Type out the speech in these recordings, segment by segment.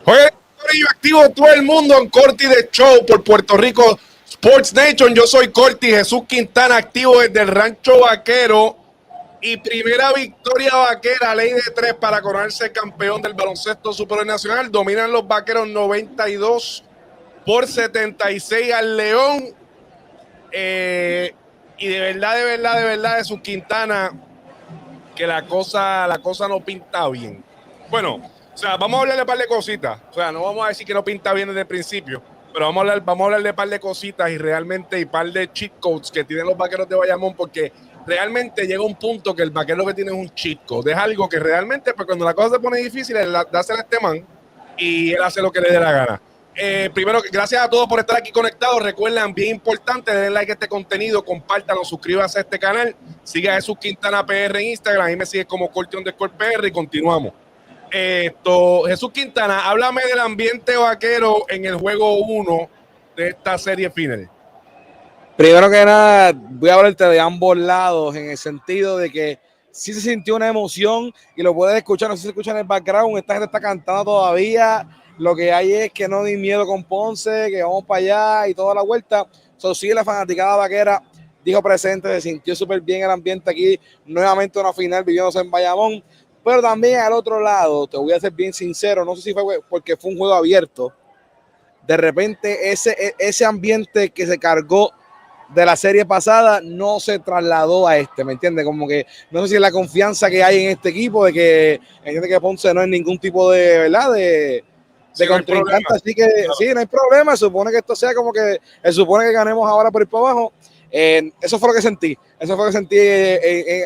Oye, yo activo todo el mundo en Corti de Show por Puerto Rico Sports Nation. Yo soy Corti Jesús Quintana, activo desde el Rancho Vaquero. Y primera victoria vaquera, ley de 3 para coronarse campeón del baloncesto superior nacional. Dominan los vaqueros 92-76 al León. Y de verdad, Jesús Quintana, que la cosa no pinta bien. Bueno, o sea, vamos a hablar de un par de cositas. O sea, no vamos a decir que no pinta bien desde el principio, pero vamos a hablar de un par de cositas y realmente y par de cheat codes que tienen los vaqueros de Bayamón, porque realmente llega un punto que el vaquero lo que tiene es un cheat code. Es algo que realmente, pues cuando la cosa se pone difícil, él dársela a este man y él hace lo que le dé la gana. Primero, gracias a todos por estar aquí conectados. Recuerden, bien importante, den like a este contenido, compártanlo, suscríbanse a este canal, siga a Jesús Quintana PR en Instagram, ahí me sigue como Corti_PR y continuamos. Jesús Quintana, háblame del ambiente vaquero en el juego 1 de esta serie final. Primero que nada, voy a hablarte de ambos lados, en el sentido de que sí se sintió una emoción y lo puedes escuchar, no sé si se escucha en el background, esta gente está cantando todavía, lo que hay es que no di miedo con Ponce, que vamos para allá y toda la vuelta. Sí, la fanaticada vaquera dijo presente, se sintió súper bien el ambiente aquí, nuevamente una final viviéndose en Bayamón, pero también al otro lado, te voy a ser bien sincero, no sé si fue porque fue un juego abierto, de repente ese ambiente que se cargó de la serie pasada no se trasladó a ¿me entiendes? Como que no sé si es la confianza que hay en este equipo de que entiende que Ponce no es ningún tipo de, ¿verdad? De contrincante, no así que claro. Sí, no hay problema, se supone que esto sea como que, se supone que ganemos ahora por ir para abajo. Eso fue lo que sentí, en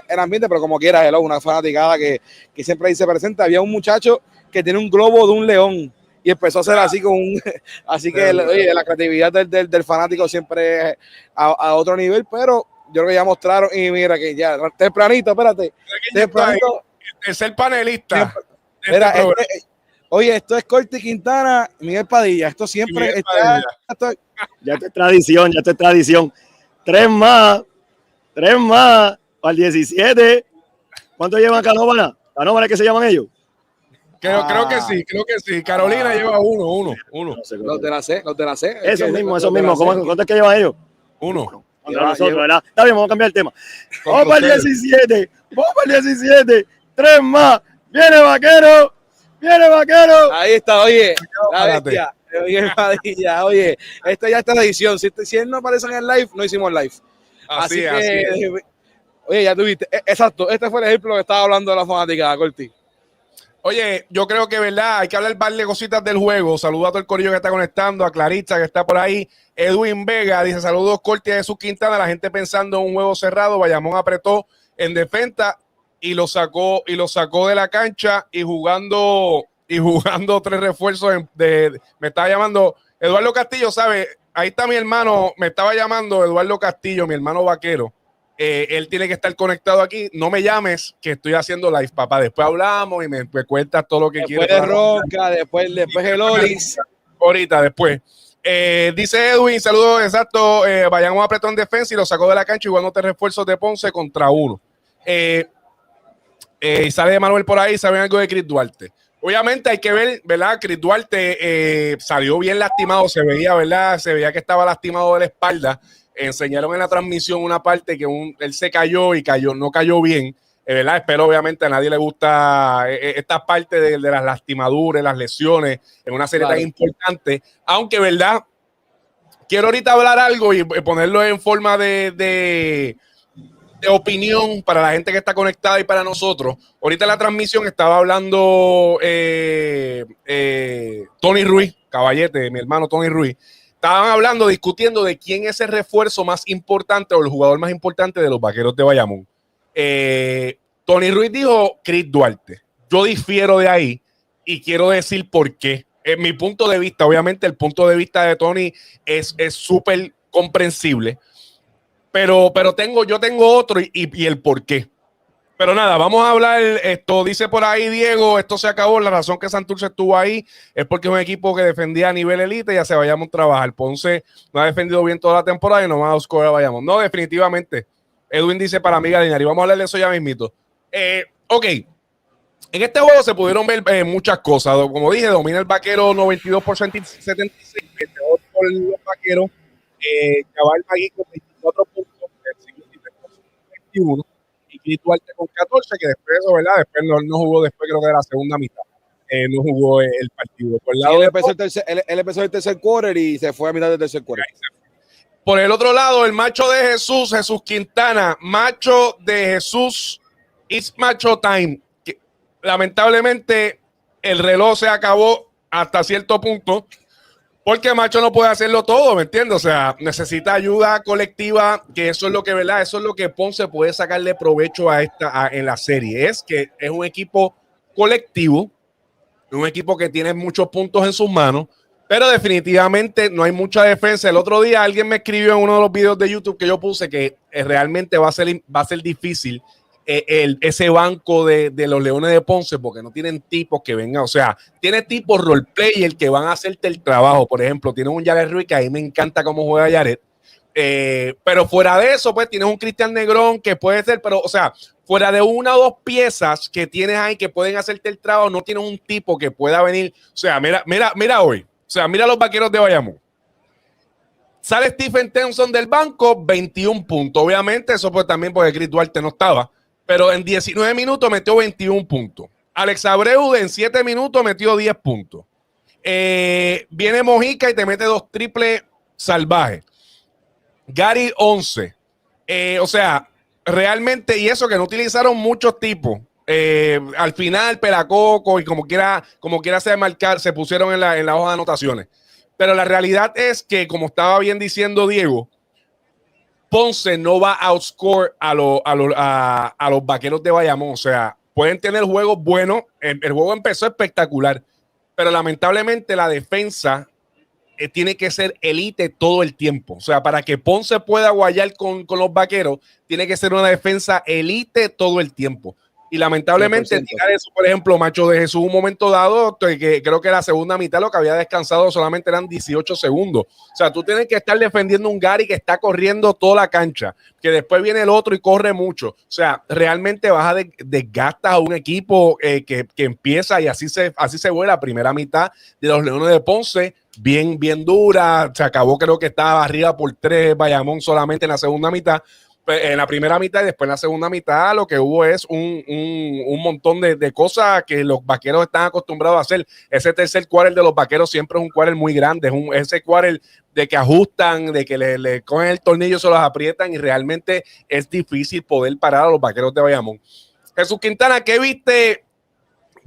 el ambiente, pero como quiera, una fanaticada que siempre dice presente. Había un muchacho que tiene un globo de un león y empezó a hacer así con un, así que oye, la creatividad del fanático siempre es a otro nivel, pero yo creo que ya mostraron, y mira que ya tempranito, espérate, tempranito, es el panelista. Mira, oye, esto es Corti Quintana, Miguel Padilla, esto siempre está, ya esto es tradición, 3 más para el 17. ¿Cuánto llevan Canóvana? ¿Canóvana que se llaman ellos? Creo que sí. Carolina lleva uno. Los de la C. Eso mismo. ¿Cuánto es que llevan ellos? Uno. Nosotros, ¿verdad? Está bien, vamos a cambiar el tema. Vamos para el 17. 3 más. Viene vaquero. Ahí está, oye. La bestia. Oye, esta ya está la edición. Si él no aparece en el live, no hicimos live. Así que, oye, ya tuviste. Exacto, este fue el ejemplo que estaba hablando de la fanática, Corti. Oye, yo creo que, ¿verdad? Hay que hablar par de cositas del juego. Saludos a todo el corillo que está conectando, a Clarita que está por ahí. Edwin Vega dice, saludos Corti a Jesús Quintana. La gente pensando en un juego cerrado. Bayamón apretó en defensa y lo sacó de la cancha y jugando 3 refuerzos. Me estaba llamando Eduardo Castillo, ¿sabe? Ahí está mi hermano, me estaba llamando Eduardo Castillo, mi hermano vaquero. Él tiene que estar conectado aquí. No me llames, que estoy haciendo live, papá. Después hablamos y me cuentas todo lo que quieres. Después de Roca, después el Olis. Ahorita, después. Dice Edwin, saludos, exacto. Bayamón apretó en defensa y lo sacó de la cancha igual no te refuerzos de Ponce contra 1. Sale de Manuel por ahí, saben algo de Chris Duarte. Obviamente hay que ver, ¿verdad? Chris Duarte salió bien lastimado, se veía, ¿verdad? Se veía que estaba lastimado de la espalda. Enseñaron en la transmisión una parte que él se cayó y no cayó bien, ¿verdad? Pero obviamente a nadie le gusta esta parte de las lastimaduras, las lesiones, en una serie tan importante. Aunque, ¿verdad? Quiero ahorita hablar algo y ponerlo en forma de opinión para la gente que está conectada y para nosotros. Ahorita en la transmisión estaba hablando Tony Ruiz, Caballete, mi hermano Tony Ruiz. Estaban discutiendo de quién es el refuerzo más importante o el jugador más importante de los vaqueros de Bayamón. Tony Ruiz dijo Chris Duarte. Yo difiero de ahí y quiero decir por qué. En mi punto de vista, obviamente el punto de vista de Tony es súper comprensible, pero yo tengo otro y el por qué. Pero nada, vamos a hablar esto. Dice por ahí Diego, esto se acabó. La razón que Santurce estuvo ahí es porque es un equipo que defendía a nivel elite y ya se vayamos a trabajar. Ponce no ha defendido bien toda la temporada y no va a escoger vayamos. No, definitivamente. Edwin dice para mí, Galinari. Vamos a hablar de eso ya mismito. Ok. En este juego se pudieron ver muchas cosas. Como dije, domina el vaquero 92% y 76%, 28% por los vaqueros. Jabal Magui con 24 puntos, el siguiente 21 y Chris Duarte con 14, que después eso, ¿verdad? Después no jugó, después creo que de la segunda mitad. No jugó el partido. Por el lado él empezó el tercer quarter y se fue a mitad del tercer quarter. Por el otro lado, el macho de Jesús Quintana, macho de Jesús, it's macho time. Que, lamentablemente, el reloj se acabó hasta cierto punto, porque macho no puede hacerlo todo, ¿me entiendes? O sea, necesita ayuda colectiva, que eso es lo que, ¿verdad? Eso es lo que Ponce puede sacarle provecho en la serie. Es que es un equipo colectivo, un equipo que tiene muchos puntos en sus manos, pero definitivamente no hay mucha defensa. El otro día alguien me escribió en uno de los videos de YouTube que yo puse que realmente va a ser difícil ese banco de los Leones de Ponce, porque no tienen tipos que vengan, o sea, tiene tipos roleplayer que van a hacerte el trabajo. Por ejemplo, tienes un Jared Ruiz, que a mí me encanta cómo juega Jared, pero fuera de eso, pues tienes un Cristian Negrón que puede ser, pero, o sea, fuera de una o dos piezas que tienes ahí que pueden hacerte el trabajo, no tienes un tipo que pueda venir. O sea, mira hoy. O sea, mira los vaqueros de Bayamón. Sale Stephen Tenson del banco, 21 puntos. Obviamente, eso pues también porque Chris Duarte no estaba. Pero en 19 minutos metió 21 puntos. Alex Abreu en 7 minutos metió 10 puntos. Viene Mojica y te mete 2 triples salvajes. Gary 11. O sea, realmente, y eso que no utilizaron muchos tipos. Al final, Pelacoco y como quiera se pusieron en la hoja de anotaciones. Pero la realidad es que, como estaba bien diciendo Diego, Ponce no va a outscore a los vaqueros de Bayamón. O sea, pueden tener juegos buenos. El juego empezó espectacular, pero lamentablemente la defensa tiene que ser elite todo el tiempo. O sea, para que Ponce pueda guayar con los vaqueros, tiene que ser una defensa elite todo el tiempo. Y lamentablemente, tirar eso, por ejemplo, macho de Jesús, un momento dado, que creo que la segunda mitad lo que había descansado solamente eran 18 segundos. O sea, tú tienes que estar defendiendo un Gary que está corriendo toda la cancha, que después viene el otro y corre mucho. O sea, realmente vas a desgastar a un equipo que empieza y así se fue la primera mitad de los Leones de Ponce, bien dura. Se acabó, creo que estaba arriba por 3 Bayamón solamente en la segunda mitad. En la primera mitad y después en la segunda mitad lo que hubo es un montón de cosas que los vaqueros están acostumbrados a hacer. Ese tercer quarter de los vaqueros siempre es un quarter muy grande, ese quarter de que ajustan, de que le cogen el tornillo, se los aprietan y realmente es difícil poder parar a los vaqueros de Bayamón. Jesús Quintana, ¿qué viste?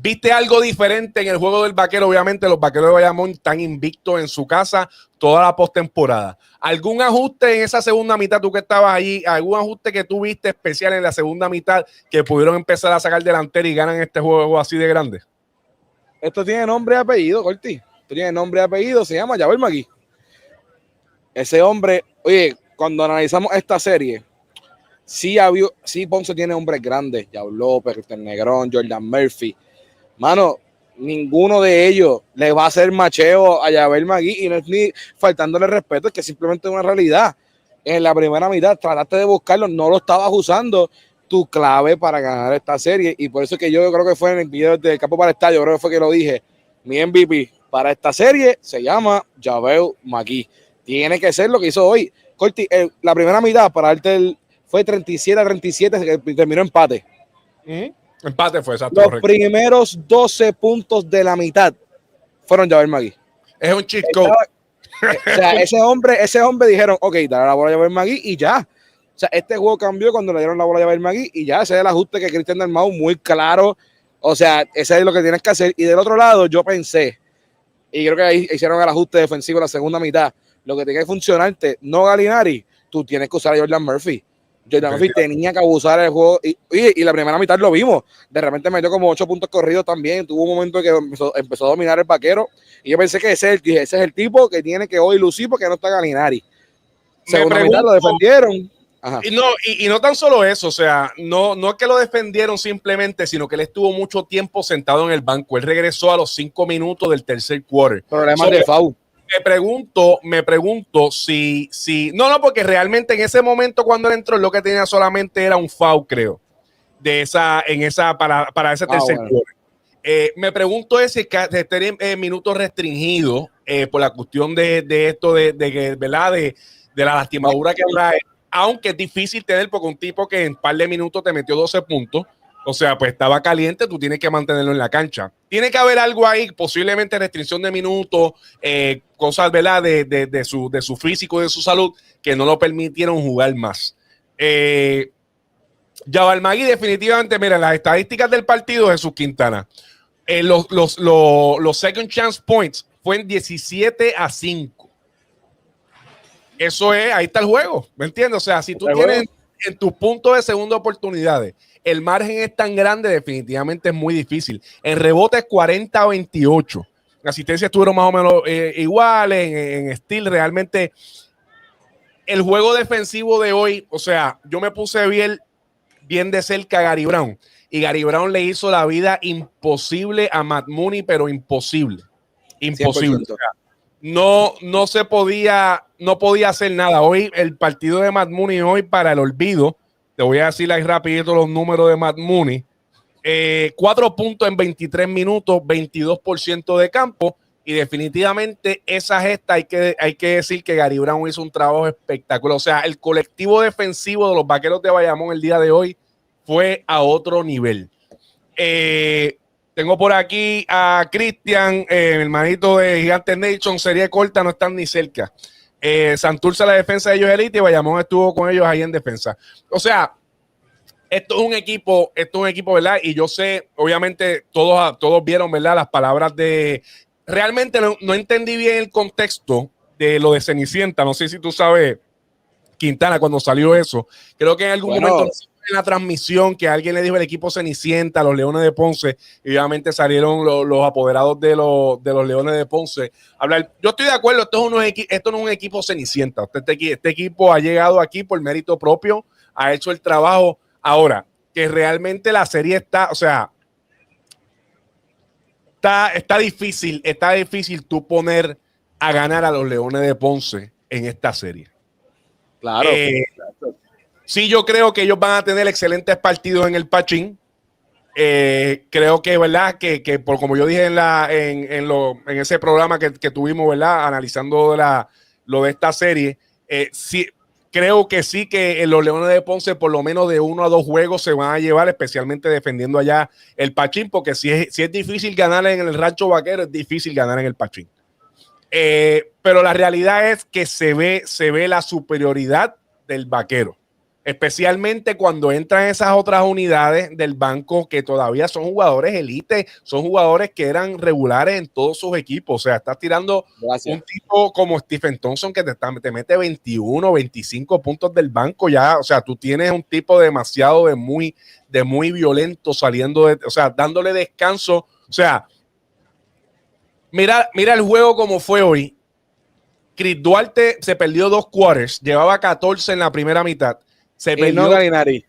¿Viste algo diferente en el juego del vaquero? Obviamente los vaqueros de Bayamón están invictos en su casa toda la postemporada. ¿Algún ajuste en esa segunda mitad, tú que estabas allí, algún ajuste que tú viste especial en la segunda mitad que pudieron empezar a sacar delantera y ganan este juego así de grande? Esto tiene nombre y apellido, Corti. Esto tiene nombre y apellido, se llama Jabal Magui. Ese hombre, oye, cuando analizamos esta serie, sí Ponce tiene hombres grandes, Yao López, Cristian Negrón, Jordan Murphy. Mano, ninguno de ellos le va a hacer macheo a Jabal Magui y no es ni faltándole respeto, es que simplemente es una realidad. En la primera mitad trataste de buscarlo, no lo estabas usando, tu clave para ganar esta serie, y por eso es que yo creo que fue en el video del campo para el estadio, creo que fue que lo dije, mi MVP para esta serie se llama Jabal Magui. Tiene que ser lo que hizo hoy. Corti, la primera mitad para darte fue 37-37, que terminó empate. Empate fue, exacto. Los primeros 12 puntos de la mitad fueron Jabal Magui. Es un cheat code. O sea, ese hombre dijeron, ok, dale la bola a Jabal Magui y ya. O sea, este juego cambió cuando le dieron la bola a Jabal Magui y ya, ese es el ajuste que Cristian Dalmau muy claro. O sea, ese es lo que tienes que hacer. Y del otro lado, yo pensé, y creo que ahí hicieron el ajuste defensivo en la segunda mitad, lo que tiene que funcionarte, no Gallinari, tú tienes que usar a Jordan Murphy. Jordan Murphy tenía que abusar del juego y la primera mitad lo vimos. De repente metió como 8 puntos corridos también. Tuvo un momento que empezó a dominar el vaquero y yo pensé que ese es el tipo que tiene que hoy lucir porque no está Gallinari. Segunda mitad lo defendieron. Ajá. Y no tan solo eso, o sea, no es que lo defendieron simplemente, sino que él estuvo mucho tiempo sentado en el banco. Él regresó a los 5 minutos del tercer quarter. Problemas de foul. Me pregunto si no, porque realmente en ese momento cuando él entró, lo que tenía solamente era un foul, creo, para ese tercer quarter. Me pregunto si esté en minutos restringidos por la cuestión de esto, de ¿verdad? De la lastimadura que trae, aunque es difícil tener porque un tipo que en un par de minutos te metió 12 puntos, o sea, pues estaba caliente, tú tienes que mantenerlo en la cancha. Tiene que haber algo ahí, posiblemente restricción de minutos, cosas, ¿verdad? De su físico, de su salud, que no lo permitieron jugar más. Jabal Magui definitivamente, mira, las estadísticas del partido, Jesús Quintana, los second chance points fue en 17-5. Eso es, ahí está el juego, ¿me entiendes? O sea, si tú tienes en tus puntos de segunda oportunidades, el margen es tan grande, definitivamente es muy difícil. En rebotes 40-28. Asistencias estuvieron más o menos iguales, en steal realmente. El juego defensivo de hoy, o sea, yo me puse bien de cerca a Gary Brown. Y Gary Brown le hizo la vida imposible a Matt Mooney, pero imposible. Imposible. O sea, no se podía, no podía hacer nada. Hoy, el partido de Matt Mooney hoy para el olvido. Te voy a decir ahí rapidito los números de Matt Mooney. 4 puntos en 23 minutos, 22% de campo. Y definitivamente esa gesta hay que decir que Gary Brown hizo un trabajo espectacular. O sea, el colectivo defensivo de los Vaqueros de Bayamón el día de hoy fue a otro nivel. Tengo por aquí a Cristian, el hermanito de Gigantes Nation, serie corta, no están ni cerca. Santurce la defensa de ellos elite y Bayamón estuvo con ellos ahí en defensa. O sea, esto es un equipo, ¿verdad? Y yo sé, obviamente, todos vieron, ¿verdad? Las palabras de... Realmente no entendí bien el contexto de lo de Cenicienta. No sé si tú sabes, Quintana, cuando salió eso. Creo que en algún momento en la transmisión que alguien le dijo el equipo Cenicienta, los Leones de Ponce, y obviamente salieron los apoderados de los Leones de Ponce a hablar. Yo estoy de acuerdo, esto no es un equipo Cenicienta. Este equipo ha llegado aquí por mérito propio, ha hecho el trabajo. Ahora, que realmente la serie está, o sea, está difícil tú poner a ganar a los Leones de Ponce en esta serie. Claro. Sí, yo creo que ellos van a tener excelentes partidos en el Pachín. Creo que, ¿verdad? Que por como yo dije en ese programa que tuvimos, ¿verdad? Analizando lo de esta serie, sí, creo que sí que los Leones de Ponce por lo menos de 1 a 2 juegos se van a llevar, especialmente defendiendo allá el Pachín, porque si es difícil ganar en el Rancho Vaquero, es difícil ganar en el Pachín. Pero la realidad es que se ve la superioridad del Vaquero, especialmente cuando entran esas otras unidades del banco que todavía son jugadores elite, son jugadores que eran regulares en todos sus equipos. O sea, estás tirando un tipo como Stephen Thompson que te mete 21, 25 puntos del banco ya. O sea, tú tienes un tipo demasiado de muy violento saliendo o sea, dándole descanso. O sea, mira el juego como fue hoy. Chris Duarte se perdió 2 quarters, llevaba 14 en la primera mitad. Se perdió no Gallinari.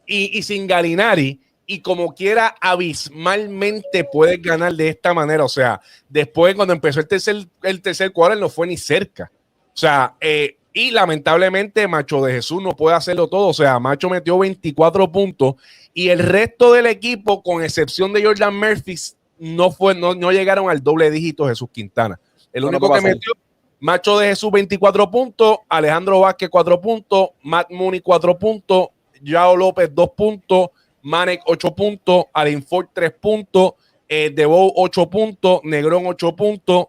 Y sin Gallinari, y como quiera, abismalmente puedes ganar de esta manera. O sea, después cuando empezó el tercer quarter no fue ni cerca. O sea, y lamentablemente Macho de Jesús no puede hacerlo todo. O sea, Macho metió 24 puntos y el resto del equipo, con excepción de Jordan Murphy, no llegaron al doble dígito Jesús Quintana. El único que metió, Macho de Jesús 24 puntos, Alejandro Vázquez 4 puntos, Matt Mooney 4 puntos, Yao López 2 puntos, Manek 8 puntos, Alinford 3 puntos, Debo 8 puntos, Negrón 8 puntos,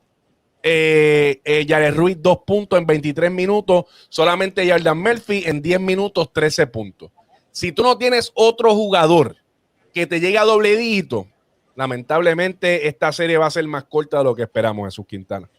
Yares Ruiz 2 puntos en 23 minutos, solamente Jordan Murphy en 10 minutos 13 puntos. Si tú no tienes otro jugador que te llegue a doble dígito, lamentablemente esta serie va a ser más corta de lo que esperamos, Jesús Quintana.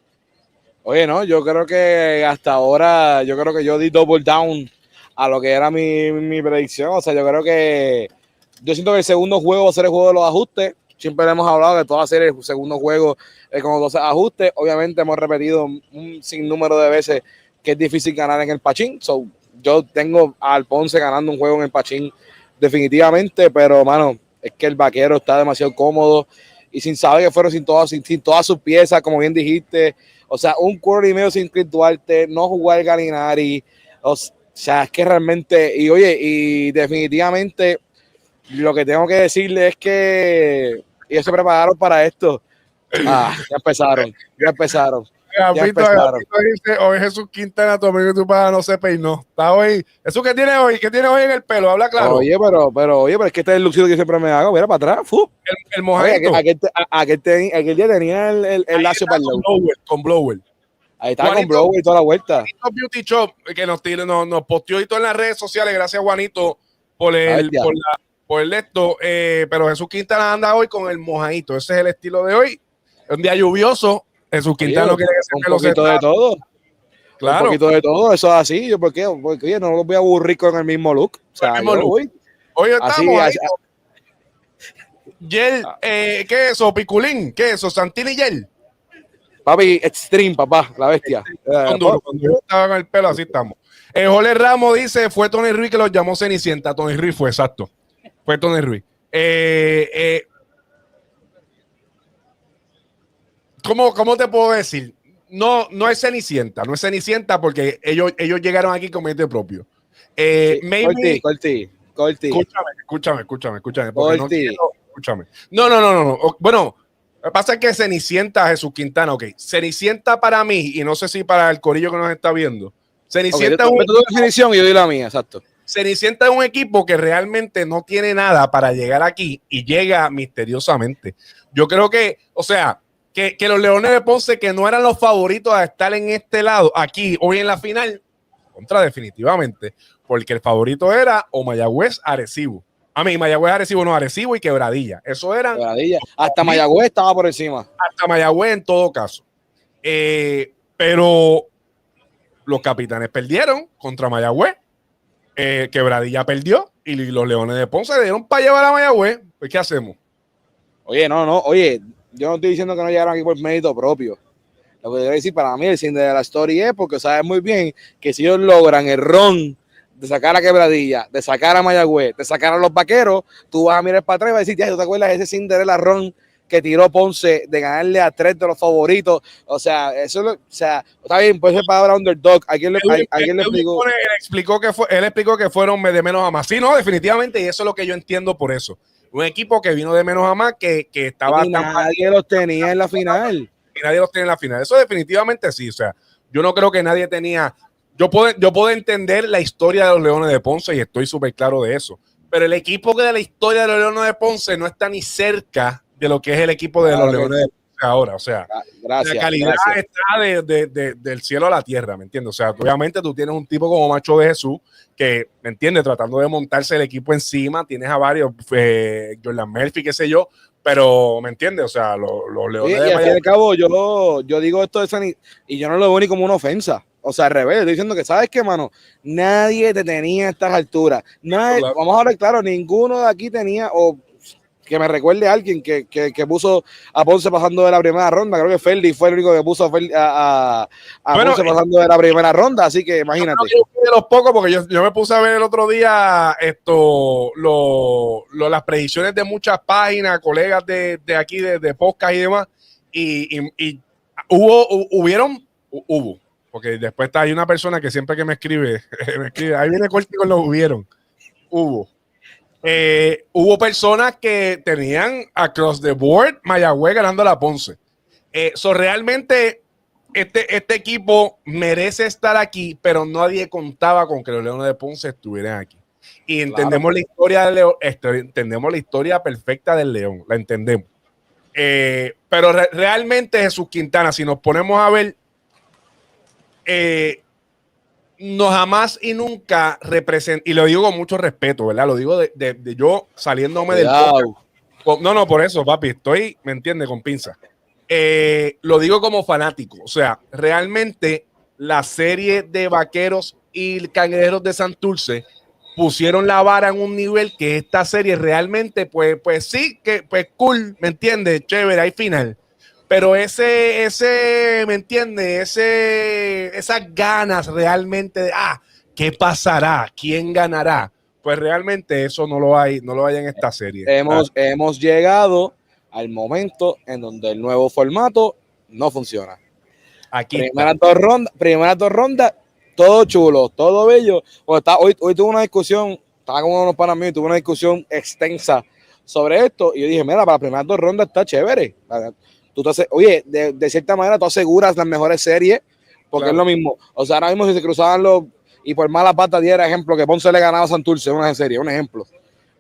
Oye, no, yo creo que hasta ahora, yo creo que yo di double down a lo que era mi predicción. O sea, yo siento que el segundo juego va a ser el juego de los ajustes. Siempre hemos hablado de toda serie, el segundo juego con los 12 ajustes. Obviamente hemos repetido un sinnúmero de veces que es difícil ganar en el Pachín. So, yo tengo al Ponce ganando un juego en el Pachín definitivamente, pero, mano, es que el Vaquero está demasiado cómodo y sin saber que fueron sin todas sus piezas, como bien dijiste. O sea, un quarter y medio sin Chris Duarte, no jugar Gallinari. O sea, es que realmente, y definitivamente lo que tengo que decirle es que Ellos se prepararon para esto. Ya empezaron. Dice, hoy Jesús Quintana, tu amigo y tu padre no se peinó. Está hoy. ¿Eso qué tiene hoy? ¿Qué tiene hoy en el pelo? Habla claro. Oye, pero es que este es el lucido que siempre me hago. Mira para atrás. El mojadito. Aquel día tenía el lazo para el lado. Con blower. Ahí estaba con blower y toda la vuelta. Juanito Beauty Shop, que nos posteó y todo en las redes sociales. Gracias, Juanito, por esto. Pero Jesús Quintana anda hoy con el mojadito. Ese es el estilo de hoy. Es un día lluvioso. Jesús Quintana no quiere que se un poquito de todo. Claro. Un poquito de todo, eso es así. ¿Por qué? Porque oye, no los voy a aburrir con el mismo look. O sea, Hoy estamos así. Gel, ¿qué es eso? Piculín, ¿qué es eso? Santini Gel. Papi, Extreme, papá, la bestia. Cuando yo estaba con el pelo, así estamos. Jorge Ramos dice, fue Tony Ruiz que los llamó Cenicienta. Tony Ruiz fue, exacto. Fue Tony Ruiz. ¿Cómo te puedo decir? No es Cenicienta, no es Cenicienta porque ellos llegaron aquí con mente propio. Corti. Escúchame. Escúchame. No. Bueno, lo que pasa es que Cenicienta, Jesús Quintana, ok. Cenicienta para mí, y no sé si para el corillo que nos está viendo. Cenicienta es tu definición y yo doy la mía, exacto. Cenicienta es un equipo que realmente no tiene nada para llegar aquí y llega misteriosamente. Yo creo que, o sea, que los Leones de Ponce, que no eran los favoritos a estar en este lado, aquí, hoy en la final, definitivamente, porque el favorito era o Mayagüez, Arecibo. Mayagüez, Arecibo, no, Arecibo y Quebradilla. Eso eran. Quebradilla. Hasta Mayagüez estaba por encima. Hasta Mayagüez en todo caso. Pero los Capitanes perdieron contra Mayagüez. Quebradilla perdió y los Leones de Ponce le dieron para llevar a Mayagüez. Pues, ¿qué hacemos? Oye, oye, yo no estoy diciendo que no llegaron aquí por mérito propio. Lo que quiero decir, para mí el cine de la story es porque sabes muy bien que si ellos logran el ron de sacar a Quebradilla, de sacar a Mayagüez, de sacar a los Vaqueros, tú vas a mirar para atrás y vas a decir, ¿tú te acuerdas de ese Cinderella ron que tiró Ponce de ganarle a 3 de los favoritos? O sea, eso está bien, puede ser palabra underdog. ¿Alguien le explicó? Él explicó que fueron de menos a más. Sí, no, definitivamente, y eso es lo que yo entiendo por eso. Un equipo que vino de menos a más, que estaba... Y nadie los tenía en la final. Y nadie los tiene en la final. Eso definitivamente sí. O sea, yo no creo que nadie tenía... Yo puedo entender la historia de los Leones de Ponce y estoy súper claro de eso. Pero el equipo que de la historia de los Leones de Ponce no está ni cerca de lo que es el equipo de los Leones de Ponce ahora. O sea, la calidad está del cielo a la tierra, ¿me entiendes? O sea, obviamente tú tienes un tipo como Macho de Jesús que, ¿me entiendes? Tratando de montarse el equipo encima. Tienes a varios, Jordan Murphy, qué sé yo, pero, ¿me entiendes? O sea, los Leones de Ponce. Y al fin y al cabo, yo digo esto de San y yo no lo veo ni como una ofensa. O sea, al revés, estoy diciendo que, ¿sabes qué, mano? Nadie te tenía a estas alturas. Claro. Vamos a ver, claro, ninguno de aquí tenía, o que me recuerde a alguien que puso a Ponce pasando de la primera ronda. Creo que Ferdi fue el único que puso a Ponce pasando de la primera ronda, así que imagínate. Yo de los pocos, porque yo me puse a ver el otro día las predicciones de muchas páginas, colegas de aquí, de podcast y demás, y hubo. Porque después hay una persona que siempre que me escribe, ahí viene corti con los hubieron. Hubo personas que tenían across the board Mayagüez ganando a la Ponce. Realmente este equipo merece estar aquí, pero nadie contaba con que los Leones de Ponce estuvieran aquí. Y entendemos la historia del León, entendemos la historia perfecta del León, la entendemos. Pero realmente Jesús Quintana, si nos ponemos a ver, no jamás y nunca representa, y lo digo con mucho respeto, ¿verdad? Lo digo de yo saliéndome del podcast. No, por eso, papi, estoy, ¿me entiendes? Con pinza. Lo digo como fanático. O sea, realmente la serie de Vaqueros y Cangrejeros de Santurce pusieron la vara en un nivel que esta serie realmente, pues sí, que pues cool, ¿me entiendes? Chévere, hay final. Pero ese, ¿me entiendes? Esas ganas realmente de, ¿qué pasará? ¿Quién ganará? Pues realmente eso no lo hay en esta serie. Hemos llegado al momento en donde el nuevo formato no funciona. Aquí primeras dos rondas, todo chulo, todo bello. Hoy tuve una discusión, estaba con unos panas míos, tuve una discusión extensa sobre esto. Y yo dije, mira, para las primeras 2 rondas está chévere. Oye, de cierta manera tú aseguras las mejores series, porque es lo mismo. O sea, ahora mismo si se cruzaban y por mala pata diera ejemplo que Ponce le ganaba a Santurce, una serie, un ejemplo.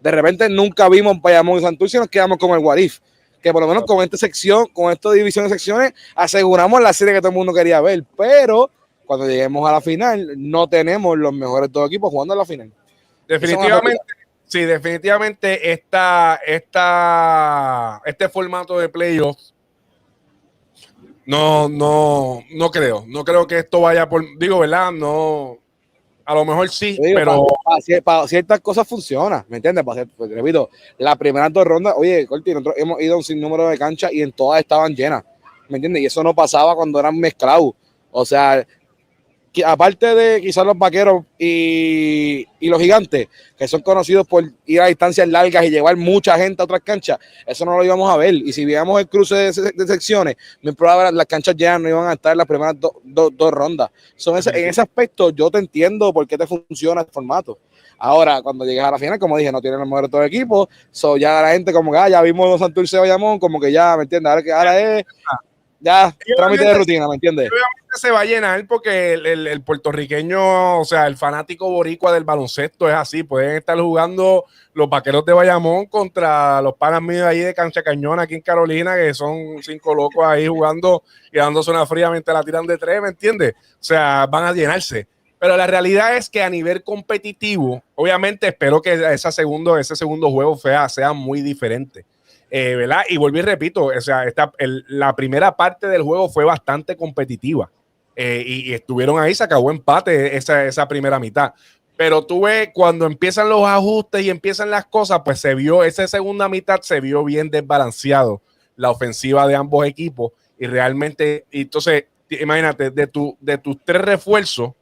De repente nunca vimos Bayamón y Santurce y nos quedamos con el What If, que por lo menos con esta sección, con esta división de secciones, aseguramos la serie que todo el mundo quería ver, pero cuando lleguemos a la final, no tenemos los mejores dos equipos jugando en la final. Definitivamente, sí, definitivamente este formato de playoffs no creo que esto vaya por, digo, ¿verdad? No, a lo mejor sí, digo, pero para ciertas cosas funciona, ¿me entiendes? Pues, repito, las primeras 2 rondas, oye, Corti, nosotros hemos ido a un sinnúmero de canchas y en todas estaban llenas, ¿me entiendes? Y eso no pasaba cuando eran mezclados. O sea, aparte de quizás los Vaqueros y los Gigantes, que son conocidos por ir a distancias largas y llevar mucha gente a otras canchas, eso no lo íbamos a ver. Y si veíamos el cruce de secciones, muy probable las canchas ya no iban a estar en las primeras 2 rondas. En ese aspecto, yo te entiendo por qué te funciona el formato. Ahora, cuando llegues a la final, como dije, no tienen los mejores de todo el equipo, ya la gente como que ya vimos los Santurce Bayamón, como que ya, ¿me entiendes? Ahora es ya trámite de rutina, ¿me entiendes? Obviamente se va a llenar porque el puertorriqueño, o sea, el fanático boricua del baloncesto es así. Pueden estar jugando los Vaqueros de Bayamón contra los panas míos ahí de Cancha Cañón aquí en Carolina, que son 5 locos ahí jugando y dándose una fría mientras la tiran de 3, ¿me entiendes? O sea, van a llenarse. Pero la realidad es que a nivel competitivo, obviamente espero que ese segundo juego sea muy diferente. ¿Verdad? Y volví y repito, o sea, la primera parte del juego fue bastante competitiva y estuvieron ahí, se acabó empate esa primera mitad. Pero tú ves, cuando empiezan los ajustes y empiezan las cosas, pues esa segunda mitad se vio bien desbalanceado la ofensiva de ambos equipos y realmente, entonces, imagínate, de tus 3 refuerzos,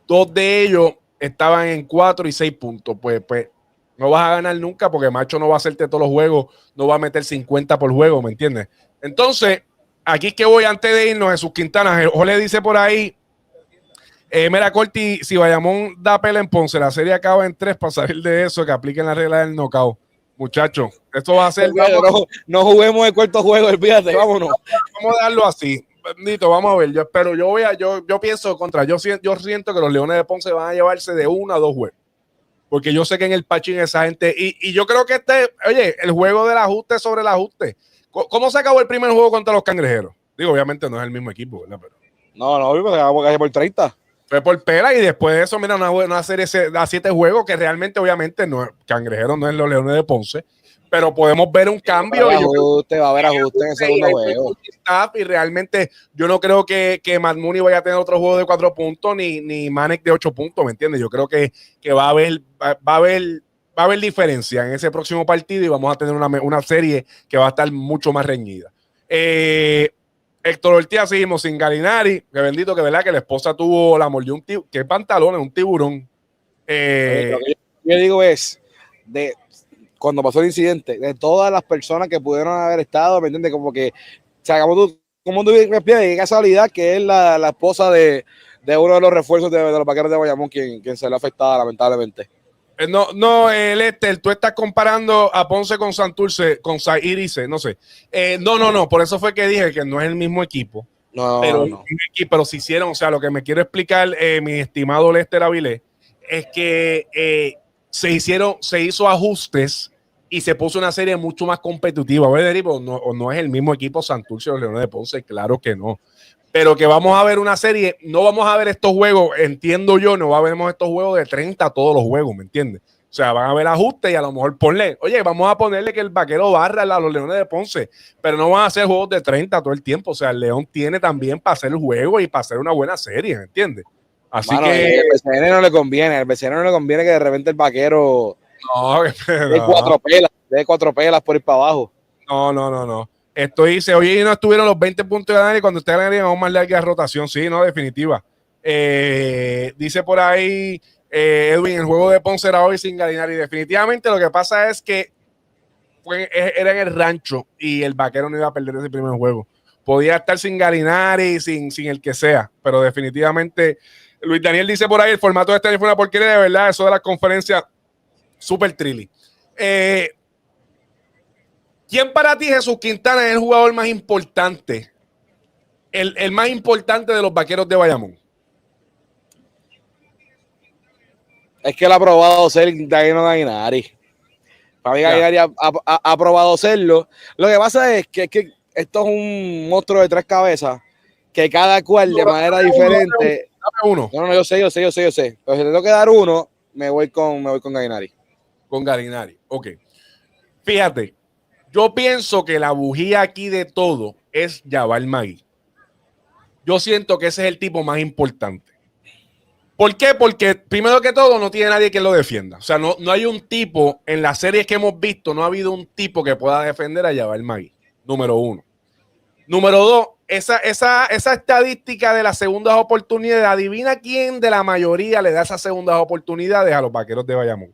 2 de ellos estaban en 4 y 6 puntos, pues no vas a ganar nunca porque Macho no va a hacerte todos los juegos, no va a meter 50 por juego, ¿me entiendes? Entonces, aquí que voy antes de irnos, Jesús Quintana, Jorge dice por ahí, mira, Corti, si Bayamón da pela en Ponce, la serie acaba en 3 para salir de eso, que apliquen la regla del knockout. Muchachos, esto va a ser... No juguemos el cuarto juego, olvídate, vámonos. Vamos a darlo así. Bendito, vamos a ver. Yo pienso yo siento que los Leones de Ponce van a llevarse de 1 a 2 juegos. Porque yo sé que en el Pachín esa gente, y yo creo que oye, el juego del ajuste sobre el ajuste. ¿Cómo se acabó el primer juego contra los Cangrejeros? Digo, obviamente no es el mismo equipo, ¿verdad? Pero no, se acabó casi por 30. Fue por pela y después de eso, mira, una serie a 7 juegos que realmente, obviamente, no es Cangrejeros, no es los Leones de Ponce, pero podemos ver un cambio. Va a haber ajuste en el segundo juego. Y realmente yo no creo que Matt Mooney vaya a tener otro juego de 4 puntos ni Manek de 8 puntos, ¿me entiendes? Yo creo que va a haber diferencia en ese próximo partido y vamos a tener una serie que va a estar mucho más reñida. Héctor Ortiz, seguimos sin Galinari, que bendito que verdad que la esposa la mordió ¿qué pantalones? Un tiburón. Lo que yo digo es, cuando pasó el incidente, de todas las personas que pudieron haber estado, ¿me entiendes? Como que, o sea, como tú respiras, qué casualidad que es la esposa de uno de los refuerzos de los Vaqueros de Bayamón quien se le ha afectado lamentablemente. No, tú estás comparando a Ponce con Santurce, con Sairice, no sé. No, por eso fue que dije que no es el mismo equipo. Pero si hicieron, o sea, lo que me quiero explicar, mi estimado Lester Avilés, es que se hizo ajustes y se puso una serie mucho más competitiva. ¿Verdad? No es el mismo equipo Santurce o los Leones de Ponce, claro que no. Pero que vamos a ver una serie, no vamos a ver estos juegos, entiendo yo, no vamos a ver estos juegos de 30 todos los juegos, ¿me entiendes? O sea, van a haber ajustes y a lo mejor vamos a ponerle que el Vaquero barra a los Leones de Ponce, pero no van a hacer juegos de 30 todo el tiempo. O sea, el León tiene también para hacer el juego y para hacer una buena serie, ¿me entiendes? Así que... Al BCN no le conviene, que de repente el Vaquero de 4 pelas por ir para abajo. No. Esto dice, oye, no estuvieron los 20 puntos de Dani cuando ustedes ganarían aún más larga rotación. Sí, no, definitiva. Dice por ahí Edwin, el juego de Ponce era hoy sin Galinari. Definitivamente lo que pasa es que era en el rancho y el Vaquero no iba a perder ese primer juego. Podía estar sin Galinari, sin el que sea, pero definitivamente Luis Daniel dice por ahí, el formato de este año fue una porquería, de verdad, eso de las conferencias, súper trilly. ¿Quién para ti, Jesús Quintana, es el jugador más importante? El más importante de los Vaqueros de Bayamón. Es que él ha probado ser Danilo Gallinari. Para mí, Gallinari ha probado serlo. Lo que pasa es que esto es un monstruo de 3 cabezas, que cada cual de manera diferente. Dame uno. No, yo sé. Pero si le tengo que dar uno, me voy con Gallinari. Con Gallinari, ok. Fíjate, yo pienso que la bujía aquí de todo es Yabal Magui. Yo siento que ese es el tipo más importante. ¿Por qué? Porque primero que todo no tiene nadie que lo defienda. O sea, no hay un tipo, en las series que hemos visto, no ha habido un tipo que pueda defender a Yabal Magui. Número 1. Número 2, esa estadística de las segundas oportunidades, adivina quién de la mayoría le da esas segundas oportunidades a los Vaqueros de Bayamón.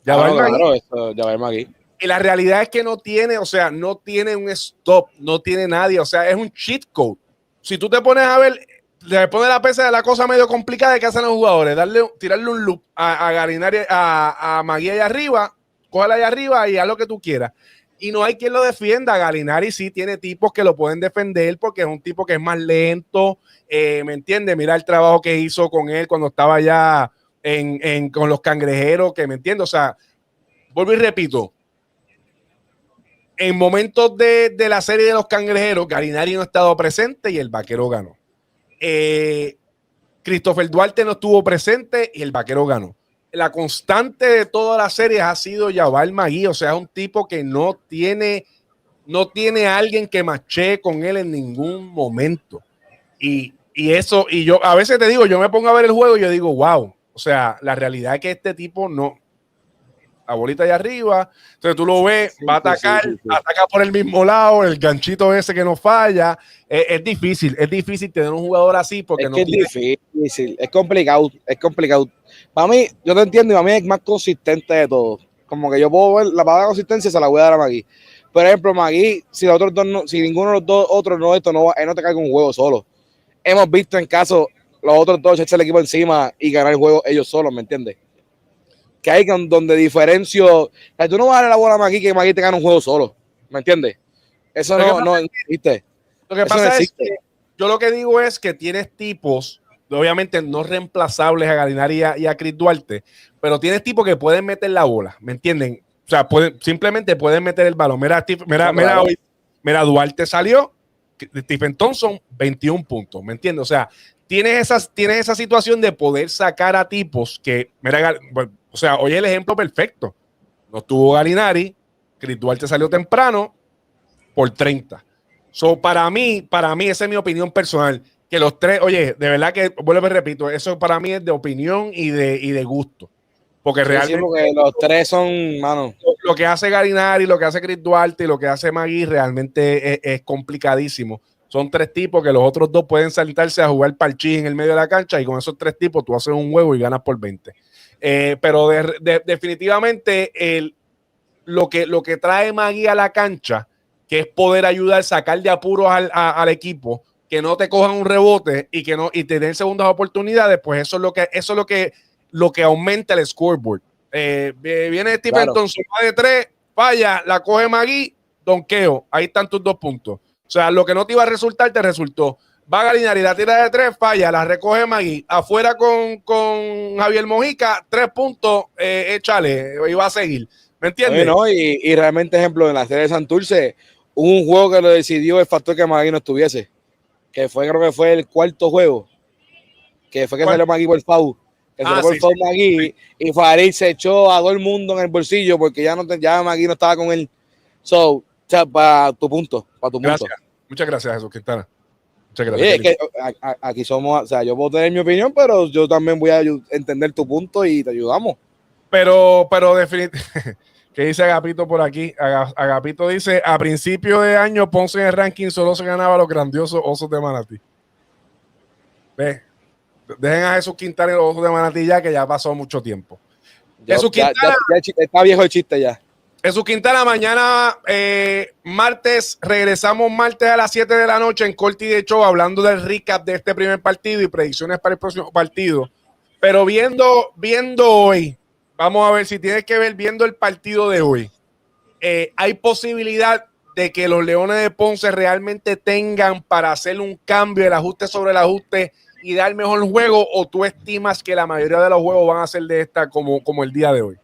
Yabal Magui. Y la realidad es que no tiene un stop, no tiene nadie, o sea, es un cheat code. Si tú te pones a ver, le pones la pesa de la cosa medio complicada de que hacen los jugadores, tirarle un loop a Gallinari, a Magui allá arriba, cógela allá arriba y haz lo que tú quieras. Y no hay quien lo defienda. Gallinari sí tiene tipos que lo pueden defender porque es un tipo que es más lento, ¿me entiendes? Mira el trabajo que hizo con él cuando estaba allá con los Cangrejeros, que me entiende, o sea, vuelvo y repito, en momentos de la serie de los Cangrejeros, Gallinari no ha estado presente y el Vaquero ganó. Christopher Duarte no estuvo presente y el Vaquero ganó. La constante de todas las series ha sido Yabal Magui, o sea, es un tipo que no tiene a alguien que machee con él en ningún momento. Y eso, y yo a veces te digo, yo me pongo a ver el juego y yo digo, wow, o sea, la realidad es que este tipo no, la bolita allá arriba, entonces tú lo ves, va a atacar, ataca por el mismo lado, el ganchito ese que no falla. Es difícil tener un jugador así porque es difícil, es complicado. Para mí, yo te entiendo, y para mí es más consistente de todo. Como que yo puedo ver la palabra consistencia, se la voy a dar a Magui. Por ejemplo, Magui, si ninguno de los dos otros no él no te cae con un juego solo. Hemos visto en caso los otros dos echarse el equipo encima y ganar el juego ellos solos, ¿me entiendes? Que hay donde diferencio. O sea, tú no vas a darle la bola a Magui que Magui te gana un juego solo, ¿me entiendes? Eso no existe. Lo que pasa es que yo lo que digo es que tienes tipos, obviamente no reemplazables a Gallinari y a Chris Duarte, pero tienes tipos que pueden meter la bola, ¿me entienden? O sea, simplemente pueden meter el balón. Mira, Duarte salió, Stephen Thompson, 21 puntos, ¿me entiendes? O sea, tienes esa situación de poder sacar a tipos que, o sea, hoy es el ejemplo perfecto. No estuvo Gallinari, Chris Duarte salió temprano por 30. So, para mí, esa es mi opinión personal. Que los tres, oye, de verdad que, vuelvo y repito, eso para mí es de opinión y de gusto. Porque realmente. Porque los tres son, mano. Lo que hace Gallinari, lo que hace Chris Duarte y lo que hace Magui realmente es complicadísimo. Son 3 tipos que los otros 2 pueden saltarse a jugar parchís en el medio de la cancha y con esos 3 tipos tú haces un juego y ganas por 20. Pero definitivamente lo que trae Magui a la cancha, que es poder ayudar, sacar de apuros al equipo, que no te cojan un rebote y tener segundas oportunidades, pues eso es lo que aumenta el scoreboard. Viene Stephen Thompson de 3, falla, la coge Magui, donqueo, ahí están tus 2 puntos. O sea, lo que no te iba a resultar, te resultó. Va Gallinari, la tira de 3, falla, la recoge Magui. Afuera con Javier Mojica, 3 puntos, échale, y va a seguir. ¿Me entiendes? No, y realmente, ejemplo, en la serie de Santurce, hubo un juego que lo decidió el factor que Magui no estuviese. Creo que fue el 4º juego. Que fue que salió Magui por el foul. Magui, y Farid se echó a todo el mundo en el bolsillo porque ya Magui no estaba con él. So, o sea, para tu punto. Gracias. Muchas gracias, Jesús Quintana. Muchas gracias. Oye, es que aquí somos, o sea, yo puedo tener mi opinión, pero yo también voy a entender tu punto y te ayudamos. Pero definitivamente, ¿qué dice Agapito por aquí? Agapito dice, a principio de año Ponce en el ranking solo se ganaba los grandiosos Osos de Manatí. Ve, dejen a Jesús Quintana y los Osos de Manatí ya, que ya pasó mucho tiempo. Jesús Quintana, ya está viejo el chiste ya. Jesús Quintana, mañana martes, regresamos martes a las 7 de la noche en Corti de Show hablando del recap de este primer partido y predicciones para el próximo partido. Pero viendo hoy, vamos a ver si tienes que ver viendo el partido de hoy. Hay posibilidad de que los Leones de Ponce realmente tengan para hacer un cambio, el ajuste sobre el ajuste y dar mejor juego, o tú estimas que la mayoría de los juegos van a ser de esta como el día de hoy?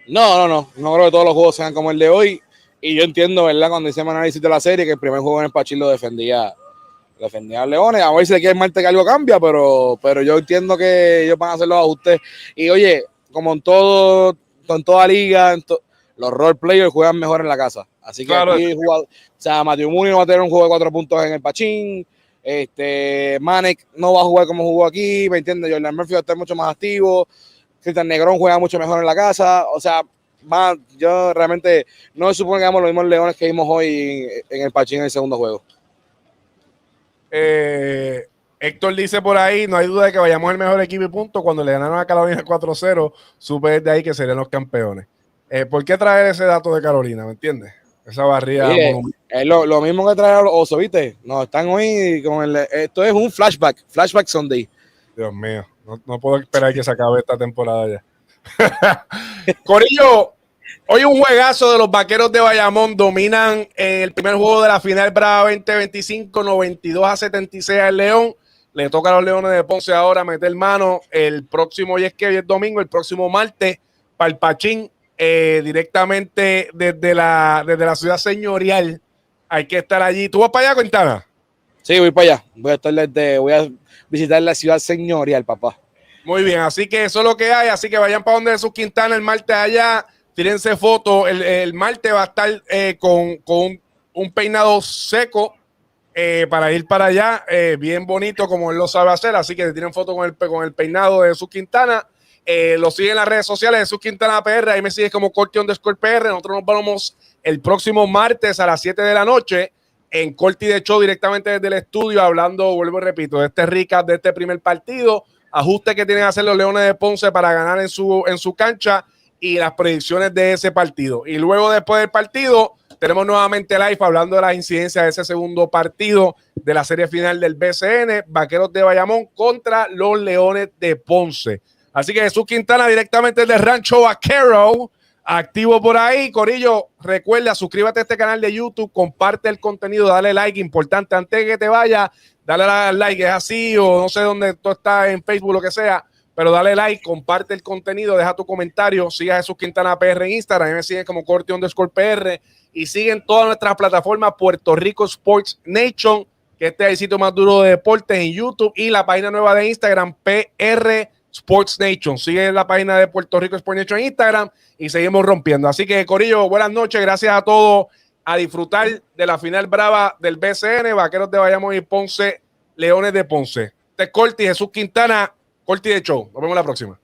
No creo que todos los juegos sean como el de hoy, y yo entiendo, ¿verdad? Cuando hicimos análisis de la serie, que el primer juego en el Pachín lo defendía a Leones, a ver si de aquí el martes que algo cambia, pero yo entiendo que ellos van a hacer los ajustes, y oye, como en toda liga, los role players juegan mejor en la casa, así que claro. Aquí o sea, Matthew Mooney no va a tener un juego de 4 puntos en el Pachín, Manek no va a jugar como jugó aquí, ¿me entiendes? Jordan Murphy va a estar mucho más activo, Cristian Negrón juega mucho mejor en la casa, o sea, yo realmente no supongo que hagamos los mismos Leones que vimos hoy en el Pachín en el segundo juego. Héctor dice por ahí, no hay duda de que vayamos el mejor equipo y punto. Cuando le ganaron a Carolina 4-0, supe desde ahí que serían los campeones. ¿Por qué traer ese dato de Carolina? ¿Me entiendes? Esa barría. Es lo mismo que traer a los Osos, ¿viste? No, están hoy con esto es un flashback Sunday. Dios mío, no puedo esperar que se acabe esta temporada ya. Corillo, hoy un juegazo de los Vaqueros de Bayamón, dominan el primer juego de la final Brava 2025, 92-76 al León. Le toca a los Leones de Ponce ahora meter mano el próximo, y es que hoy es domingo, el próximo martes, para el Pachín, directamente desde la ciudad señorial. Hay que estar allí. ¿Tú vas para allá, Quintana? Sí, voy para allá. Voy a visitar la ciudad señorial, papá. Muy bien, así que eso es lo que hay. Así que vayan para donde Jesús Quintana el martes allá. Tírense fotos. El martes va a estar con un peinado seco para ir para allá. Bien bonito, como él lo sabe hacer. Así que tienen fotos con el peinado de Jesús Quintana. Lo siguen en las redes sociales, Jesús Quintana PR. Ahí me sigues como Corti_PR. Nosotros nos vamos el próximo martes a las 7 de la noche en Corti de Show, directamente desde el estudio, hablando, vuelvo y repito, de este recap de este primer partido, ajustes que tienen que hacer los Leones de Ponce para ganar en su cancha y las predicciones de ese partido. Y luego, después del partido, tenemos nuevamente live hablando de las incidencias de ese segundo partido de la serie final del BCN, Vaqueros de Bayamón contra los Leones de Ponce. Así que Jesús Quintana directamente desde Rancho Vaquero, activo por ahí. Corillo, recuerda, suscríbete a este canal de YouTube, comparte el contenido, dale like, importante, antes de que te vaya, dale like, es así, o no sé dónde tú estás, en Facebook, lo que sea, pero dale like, comparte el contenido, deja tu comentario, sigue a Jesús Quintana PR en Instagram, me siguen como Corti_PR, y siguen todas nuestras plataformas, Puerto Rico Sports Nation, que este es el sitio más duro de deportes en YouTube, y la página nueva de Instagram, PR Sports Nation. Sigue la página de Puerto Rico Sports Nation en Instagram y seguimos rompiendo. Así que, Corillo, buenas noches. Gracias a todos. A disfrutar de la final brava del BCN, Vaqueros de Bayamón y Ponce, Leones de Ponce. Este es Corti, Jesús Quintana, Corti de Show. Nos vemos la próxima.